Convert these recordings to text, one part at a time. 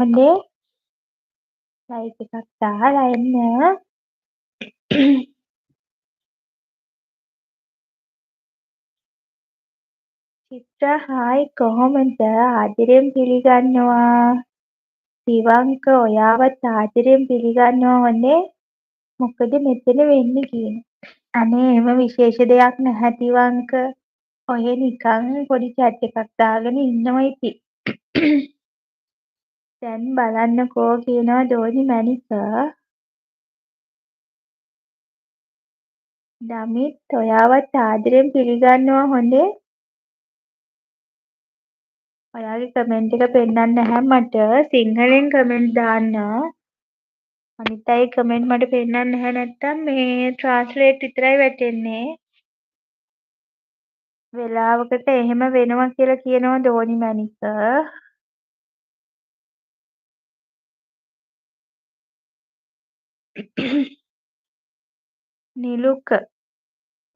හොඳේ ලයිට් එකක් දාලා එන්න. චිත්‍රා හායි කොහොමද? ආදරයෙන් පිළිගන්නවා. දිවංක ඔයාවත් ආදරයෙන් පිළිගන්නවා හොඳේ. මොකද මෙතන වෙන්නේ කියලා. අනේ එහෙම විශේෂ දෙයක් නැහැ දිවංක. ඔය නිකන් පොඩි චැට් එකක් දාගෙන ඉන්නවා ඉතින්. දැන් බලන්නකෝ කියනවා ඩෝලි මැනික. දමිත් ඔයාවත් ආදරයෙන් පිළිගන්නවා හොඳේ. ඔයාගේ කමෙන්ට් එක පෙන්නන්නේ නැහැ මට. සිංහලෙන් කමෙන්ට් දාන්න. අනිත් අය කමෙන්ට් මට පෙන්නන්නේ නැහැ නැත්තම් මේ ට්‍රාන්ස්ලේට් විතරයි වැටෙන්නේ. වෙලාවකට එහෙම වෙනවා කියලා කියනවා ඩෝනි මැනික.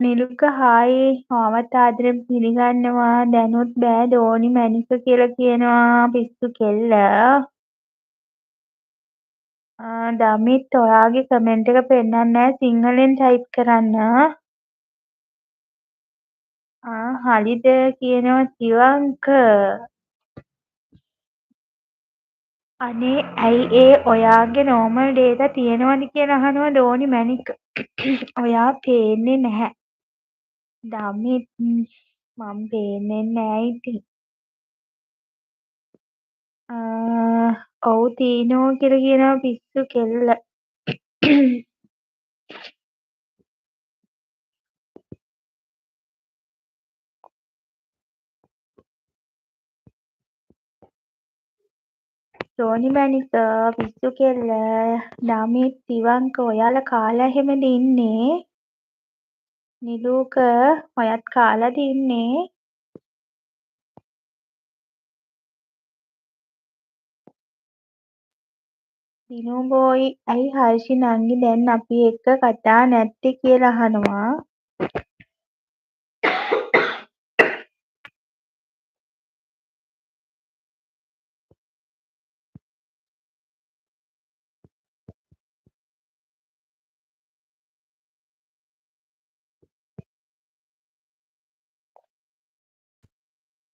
නිලුක හායි මාවත් ආදරෙන් පිළිගන්නවා. දැනුත් බෑ ඩෝනි මැනික කියලා කියනවා පිස්සු කෙල්ල. දමිත් ඔයාගේ කමෙන්ට් එක පෙන්නන්නේ නැහැ සිංහලෙන් ටයිප් කරන්න. හරිද කියනවා තිවංක. අනේ ඇයි ඒ ඔයාගේ නෝමල් ඩේටා තියෙනවද කියලා අහනවා ඩෝනි මැනික. ඔයා පේන්නේ නැහැ. දමිත් මම පේන්නේ නැහැ ඉතින්. ඔව් තීනෝ කියලා කියනවා පිස්සු කෙල්ල. ඩෝනි මැනික පිස්සු කෙල්ල. දමිත් තිවංක ඔයාලා කාලා එහෙමද ඉන්නේ? නිලූක ඔයත් කාලාද ඉන්නේ? දිනුබෝයි ඇයි හර්ෂි නංගි දැන් අපි එක්ක කතා නැත්තේ කියලා අහනවා.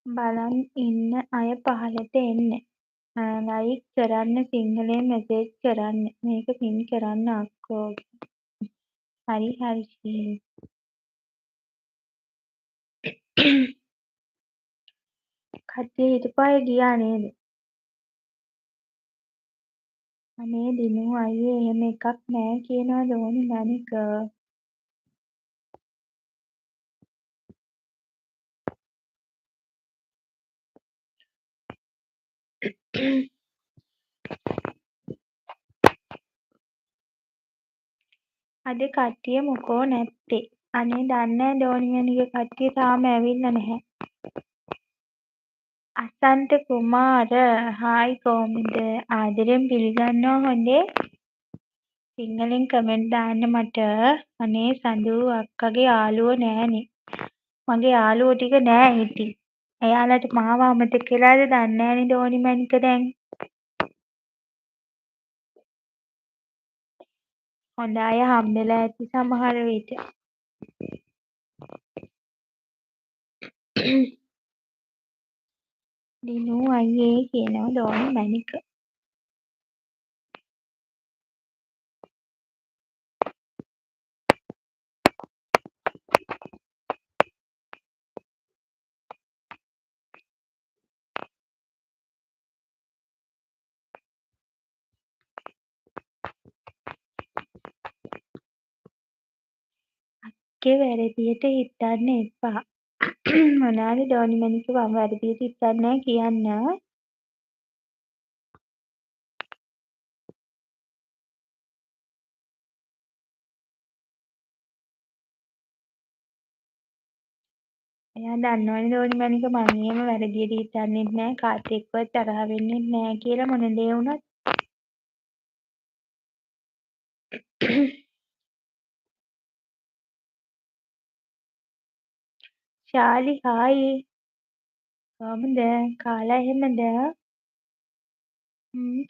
බලන් ඉන්න අය පහළට එන්න. ලයික් කරන්න සිංහලෙන් මෙසේජ් කරන්න. මේක පින් කරන්න අක්කෝ. හරි හර්ෂි. කට්ටිය හිටපු අය ගියා නේද? අනේ දිනු අයියේ එහෙම එකක් නෑ කියනවා ඩෝනි මැනික. අද කට්ටිය මොකෝ නැත්තේ. අනේ දන්නේ නෑ ඩෝනි මැනික කට්ටිය තාම ඇවිල්ලා නැහැ. අසන්ත කුමාර හායි කොහොමද? ආදරෙන් පිළිගන්නවා හොඳේ. සිංහලෙන් කමෙන්ට් දාන්න මට. අනේ සඳු අක්කගේ යාළුවෝ නෑනේ. මගේ යාළුවෝ ටික නෑ ඉතින්. එයාලට මාව අමතක වෙලාද දන්නේ නෑනේ ඩෝනි මැනික දැන්. හොඳ අය හම්බෙලා ඇති සමහර විට. දිනු අයියේ කියනවා ඩෝනි මැනික. ගේ වැරදියට හිතන්න එපා. මොනාද ඩෝනි මැනික මම වැරදියට හිතන්නේ නෑ කියන්න. එයා දන්නවනේ ඩෝනි මැනික මං එහෙම වැරදියට හිතන්නෙත් නෑ කාත් එක්කවත් තරහ වෙන්නෙත් නෑ කියලා මොන දේ වුණත්. ශාලි හායි කොහමද? කාලා එහෙමද? Hmm.